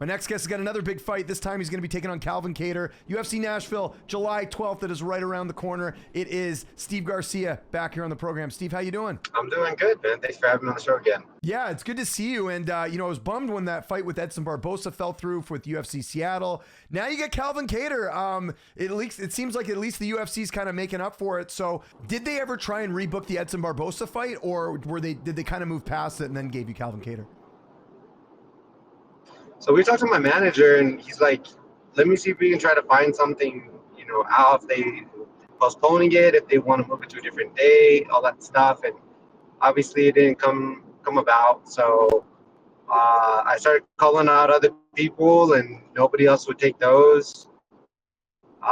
My next guest has got another big fight. This time he's going to be taking on Calvin Kattar. UFC Nashville, July 12th. That is right around the corner. It is Steve Garcia back here on the program. Steve, how you doing? I'm doing good, man. Thanks for having me on the show again. Yeah, it's good to see you. And, I was bummed when that fight with Edson Barbosa fell through with UFC Seattle. Now you get Calvin Kattar. It seems like at least the UFC's kind of making up for it. So did they ever try and rebook the Edson Barbosa fight, or did they kind of move past it and then gave you Calvin Kattar? So we talked to my manager, and he's like, let me see if we can try to find something, out if they postponing it, if they want to move it to a different day, all that stuff. And obviously it didn't come about. So I started calling out other people, and nobody else would take those. We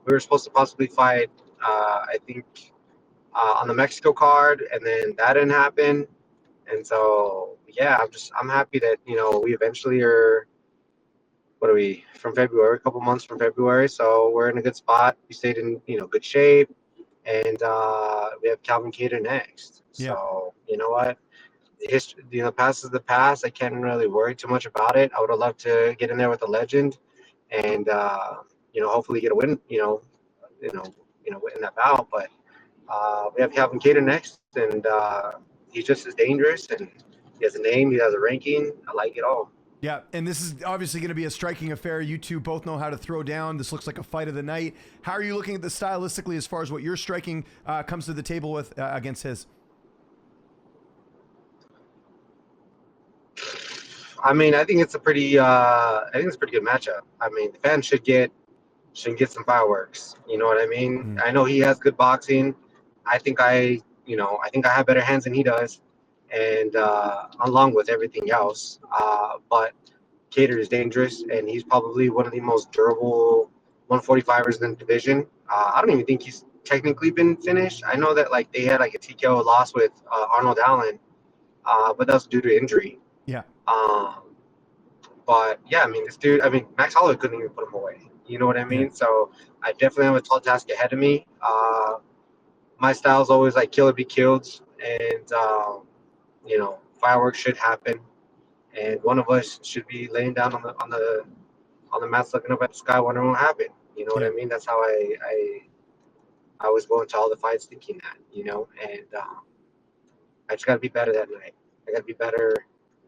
were supposed to possibly fight, I think, on the Mexico card, and then that didn't happen. And so, yeah, I'm happy that, we eventually are, what are we, from February, a couple months from February. So we're in a good spot. We stayed in, good shape. And we have Calvin Kattar next. Yeah. So, you know what? History, past is the past. I can't really worry too much about it. I would have loved to get in there with a legend and, hopefully get a win, win that bout. But we have Calvin Kattar next, and he's just as dangerous, and he has a name, he has a ranking. I like it all. Yeah, and this is obviously going to be a striking affair. You two both know how to throw down. This looks like a fight of the night. How are you looking at this stylistically as far as what your striking comes to the table with against his? I mean, I think it's a pretty good matchup. I mean, the fans should get some fireworks. You know what I mean? I know he has good boxing. I think I have better hands than he does, and along with everything else. But Kattar is dangerous, and he's probably one of the most durable 145ers in the division. I don't even think he's technically been finished. I know that they had a TKO loss with Arnold Allen, but that was due to injury. Yeah. But yeah, I mean, this dude. I mean, Max Holloway couldn't even put him away. You know what I mean? Yeah. So I definitely have a tall task ahead of me. My style is always kill or be killed, and fireworks should happen, and one of us should be laying down on the mats looking up at the sky wondering what happened. You know what I mean? That's how I was going to all the fights thinking that, and I just got to be better that night. I got to be better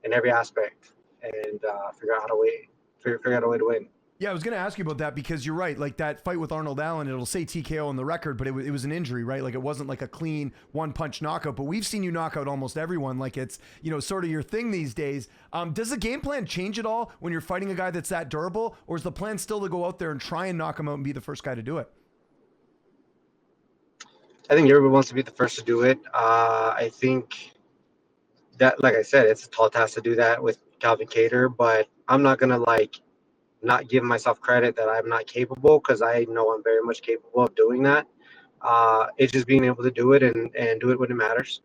in every aspect, and figure out a way to win. Yeah, I was going to ask you about that because you're right. Like that fight with Arnold Allen, it'll say TKO on the record, but it was an injury, right? Like it wasn't like a clean one-punch knockout, but we've seen you knock out almost everyone. Like it's, sort of your thing these days. Does the game plan change at all when you're fighting a guy that's that durable, or is the plan still to go out there and try and knock him out and be the first guy to do it? I think everyone wants to be the first to do it. I think that, like I said, it's a tall task to do that with Calvin Kattar, but I'm not going to not give myself credit that I'm not capable, because I know I'm very much capable of doing that. It's just being able to do it and do it when it matters.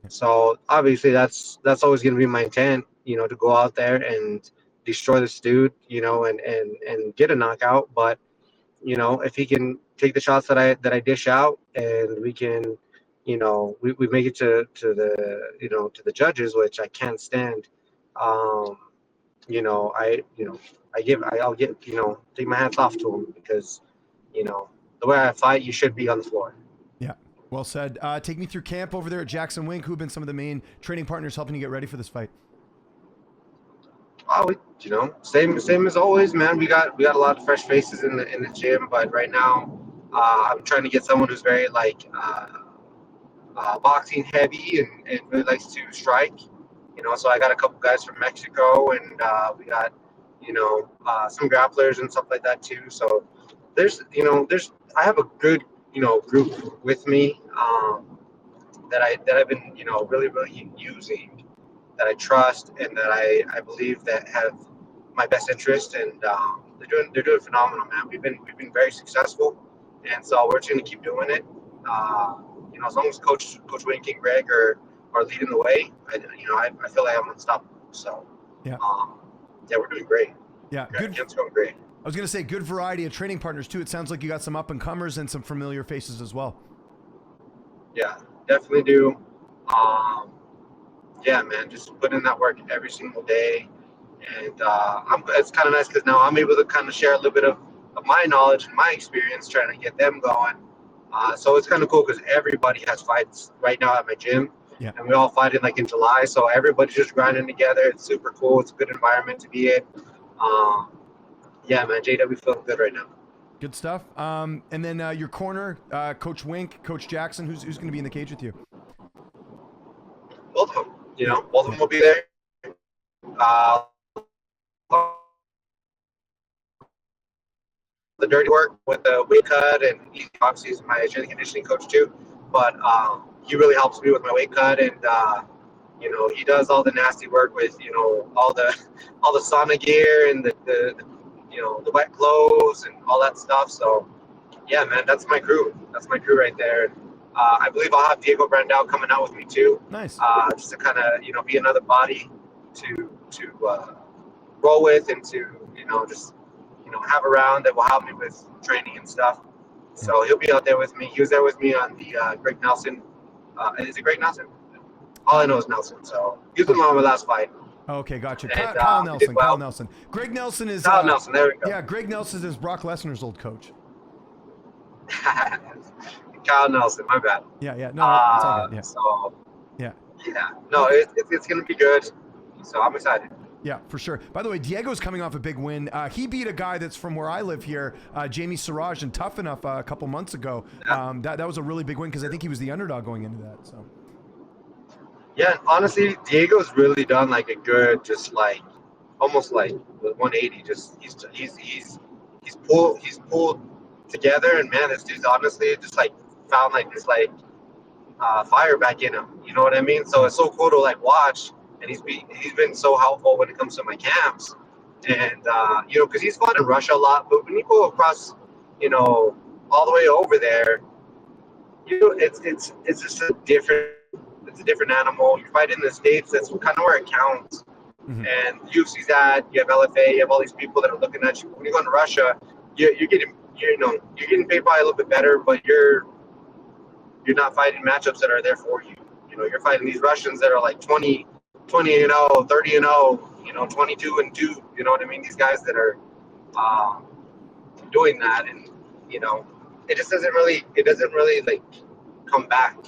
So obviously that's always going to be my intent, to go out there and destroy this dude, and get a knockout. But, if he can take the shots that I dish out, and we can, we make it to the judges, which I can't stand. I'll take my hats off to him, because, the way I fight, you should be on the floor. Yeah. Well said. Take me through camp over there at Jackson Wink. Who've been some of the main training partners helping you get ready for this fight? Oh, same as always, man. We got a lot of fresh faces in the gym, but right now, I'm trying to get someone who's very boxing heavy and really likes to strike. So I got a couple guys from Mexico, and we got some grapplers and stuff like that too. So I have a good group with me that I've been really using, that I trust, and that I believe that have my best interest, and they're doing phenomenal, man. We've been very successful, and so we're just gonna keep doing it. As long as Coach Wink and Greg are leading the way, I feel like I'm unstoppable. So yeah, we're doing great. Yeah, good. Camp's going great. I was gonna say good variety of training partners too. It sounds like you got some up and comers and some familiar faces as well. Yeah, definitely do. Yeah, man, just put in that work every single day, And it's kind of nice because now I'm able to kind of share a little bit of my knowledge and my experience trying to get them going. So it's kind of cool because everybody has fights right now at my gym. Yeah. And we all fight in July. So everybody's just grinding together. It's super cool. It's a good environment to be in. Yeah, man, JW feeling good right now. Good stuff. And then your corner, Coach Wink, Coach Jackson, who's going to be in the cage with you? Both of them, both of them will be there. The dirty work with the weight cut, and he obviously is my strength and conditioning coach too. But he really helps me with my weight cut, and he does all the nasty work with all the sauna gear and the wet clothes and all that stuff. So yeah, man, that's my crew. That's my crew right there. I believe I'll have Diego Brandao coming out with me too. Nice. Just to kind of be another body to roll with, and to just have around that will help me with training and stuff. So he'll be out there with me. He was there with me on the Greg Nelson. Is it Greg Nelson? All I know is Nelson. So he was with me on my last fight. Okay, gotcha. And, Kyle Nelson. well. Kyle Nelson. Greg Nelson is. Kyle Nelson. There we go. Yeah, Greg Nelson is Brock Lesnar's old coach. Kyle Nelson. My bad. Yeah. No, it's all good. Yeah. So. Yeah. Yeah. No, it's gonna be good. So I'm excited. Yeah, for sure. By the way, Diego's coming off a big win. He beat a guy that's from where I live here, Jamie Siraj, and Tough Enough a couple months ago. Yeah. That was a really big win because I think he was the underdog going into that. So. Yeah, honestly, Diego's really done like a good, just like almost like 180. Just he's pulled together, and man, this dude's honestly just like found like this like fire back in him. You know what I mean? So it's so cool to like watch. And he's been so helpful when it comes to my camps, and because he's fought in Russia a lot. But when you go across, all the way over there, it's just a different animal. You fight in the States, that's kind of where it counts. Mm-hmm. And UFC's at, you have LFA, you have all these people that are looking at you. When you go to Russia, you're getting paid by a little bit better, but you're not fighting matchups that are there for you. You're fighting these Russians that are like 20-0, 30-0, 22-2. You know what I mean? These guys that are doing that, and it just doesn't really like come back.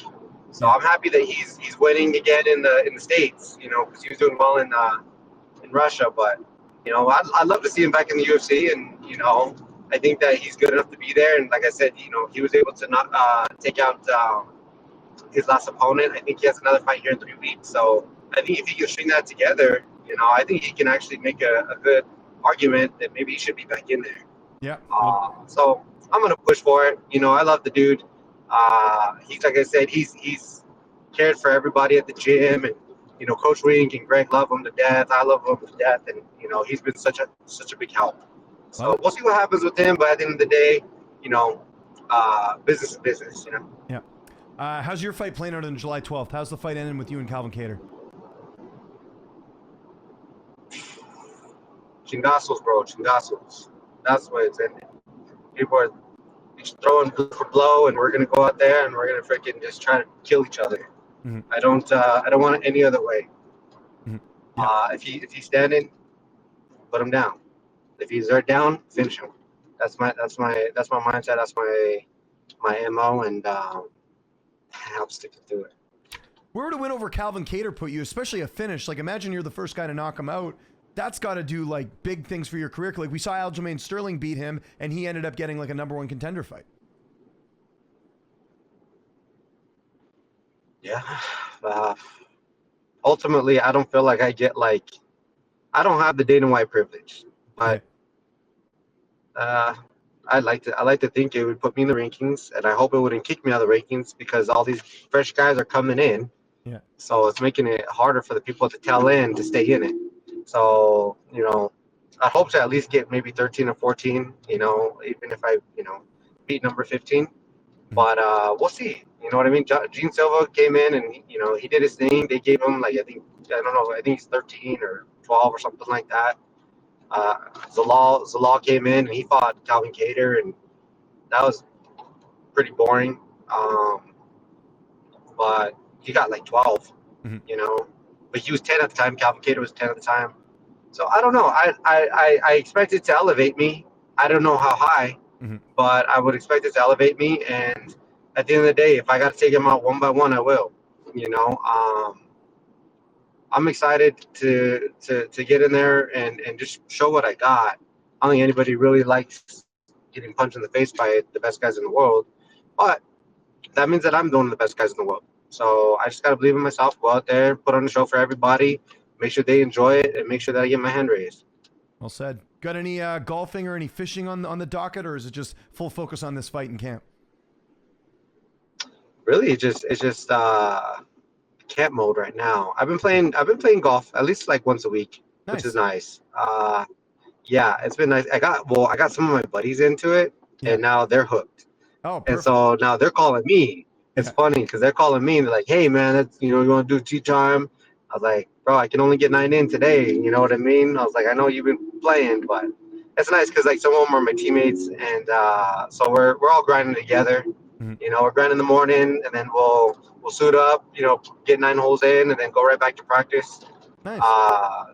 So I'm happy that he's winning again in the States. Because he was doing well in Russia. But I'd love to see him back in the UFC, and I think that he's good enough to be there. And like I said, he was able to not take out his last opponent. I think he has another fight here in 3 weeks. So I think if he can string that together, I think he can actually make a good argument that maybe he should be back in there. Yeah. So I'm gonna push for it. I love the dude. He's, like I said, he's cared for everybody at the gym, and Coach Wink and Greg love him to death. I love him to death, and he's been such a big help. So we'll see what happens with him. But at the end of the day, business is business. Yeah. How's your fight playing out on July 12th? How's the fight ending with you and Calvin Kattar? Chingazos, bro. Chingazos. That's the way it's ending. People are throwing blow for blow, and we're gonna go out there and we're gonna freaking just try to kill each other. Mm-hmm. I don't want it any other way. Mm-hmm. Yeah. If he's standing, put him down. If he's down, finish him. That's my mindset. That's my MO, and I'll stick to it. Where would a win over Calvin Kattar put you, especially a finish? Like, imagine you're the first guy to knock him out. That's got to do like big things for your career. Like we saw Aljamain Sterling beat him, and he ended up getting like a #1 contender fight. Yeah. Ultimately, I don't feel like I don't have the Dana White privilege, but I like to think it would put me in the rankings, and I hope it wouldn't kick me out of the rankings because all these fresh guys are coming in. Yeah. So it's making it harder for the people at the tail end to stay in it. So, I hope to at least get maybe 13 or 14, even if I, beat number 15. But we'll see. You know what I mean? Gene Silva came in and, he did his thing. They gave him, I think he's 13 or 12 or something like that. Zalal came in and he fought Calvin Kattar, and that was pretty boring. But he got like 12, but he was 10 at the time. Calvin Kattar was 10 at the time. So I don't know. I expect it to elevate me. I don't know how high, Mm-hmm. but I would expect it to elevate me. And at the end of the day, if I got to take him out one by one, I will. You know, I'm excited to get in there and just show what I got. I don't think anybody really likes getting punched in the face by the best guys in the world, but that means that I'm one of the best guys in the world. So I just got to believe in myself, go out there, put on a show for everybody, make sure they enjoy it, and make sure that I get my hand raised. Well said. Got any golfing or any fishing on the docket, or is it just full focus on this fight in camp? Really, it's just camp mode right now. I've been playing golf at least like once a week, which is Nice. nice. Yeah, it's been nice. I got some of my buddies into it, Yeah. and now they're hooked. Oh, And perfect. so now they're calling me. It's Yeah. funny because they're calling me and they're like, "Hey, man, you want to do tea time?" I was like, "Bro, I can only get 9 in today." You know what I mean? I was like, "I know you've been playing, but it's nice because like some of them are my teammates, and so we're all grinding together. Mm-hmm. You know, we're grinding in the morning, and then we'll suit up. You know, get 9 holes in, and then go right back to practice Nice.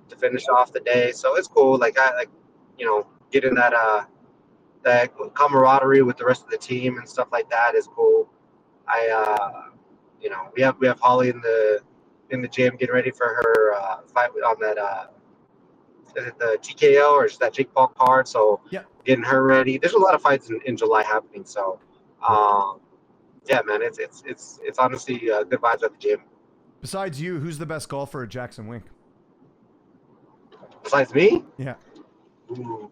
to finish off the day. So it's cool. Like I like, getting that camaraderie with the rest of the team and stuff like that is cool. I we have Holly in the gym getting ready for her fight on that is it the TKO or is that Jake Paul card? So Yeah. getting her ready. There's a lot of fights in July happening. So Cool. yeah, man, it's honestly good vibes at the gym. Besides you, who's the best golfer at Jackson Wink? Besides me, Yeah. ooh.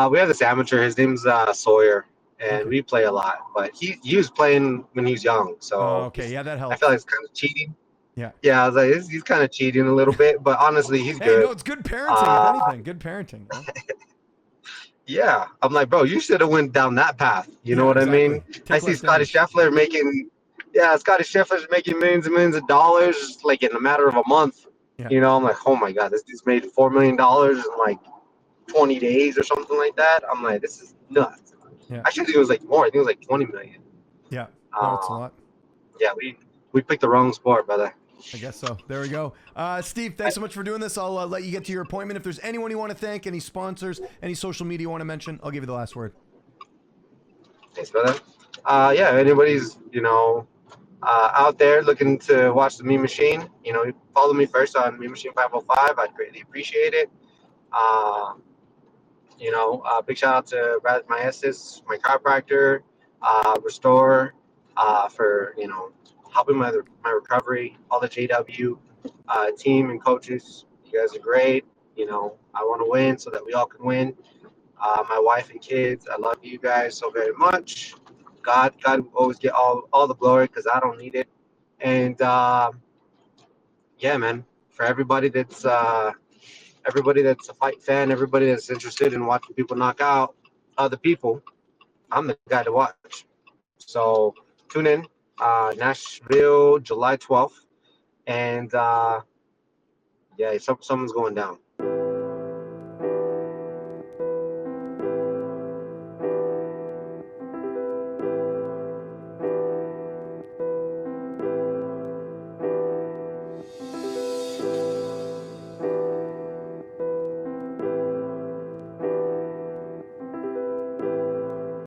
We have this amateur. His name's Sawyer, and Okay. we play a lot. But he was playing when he was young, Oh, so okay. Yeah, that I feel like helps. it's kind of cheating. Yeah. Yeah, I was like, he's kind of cheating a little bit, but honestly, he's Hey, no, good. it's good parenting, if Uh, anything. Good parenting. You know? yeah, I'm like, bro, you should have went down that path. You know Yeah, what I mean? exactly. I Take see less Scotty damage. Scheffler making, yeah, Scotty Scheffler's making millions and millions of dollars like in a matter of a month. Yeah. You know, I'm like, oh my god, this dude's made $4 million in like 20 days or something like that. I'm like, this is nuts. Yeah. I should think it was like more. I think it was like 20 million. Yeah. No, it's a Uh, lot. yeah, we picked the wrong sport, brother. I guess so. There we go. Steve, thanks so much for doing this. I'll let you get to your appointment. If there's anyone you want to thank, any sponsors, any social media you want to mention, I'll give you the last word. Thanks, brother. Yeah, if anybody's out there looking to watch the Meme Machine, follow me first on Meme Machine 505. I'd greatly appreciate it. Uh, big shout out to Brad Maestas, my chiropractor, Restore, for helping my recovery. All the JW team and coaches, you guys are great. I want to win so that we all can win. My wife and kids, I love you guys so very much. God will always get all the glory because I don't need it. And yeah, man, for everybody that's a fight fan, everybody that's interested in watching people knock out other people, I'm the guy to watch. So tune in, Nashville, July 12th, and yeah, someone's going down.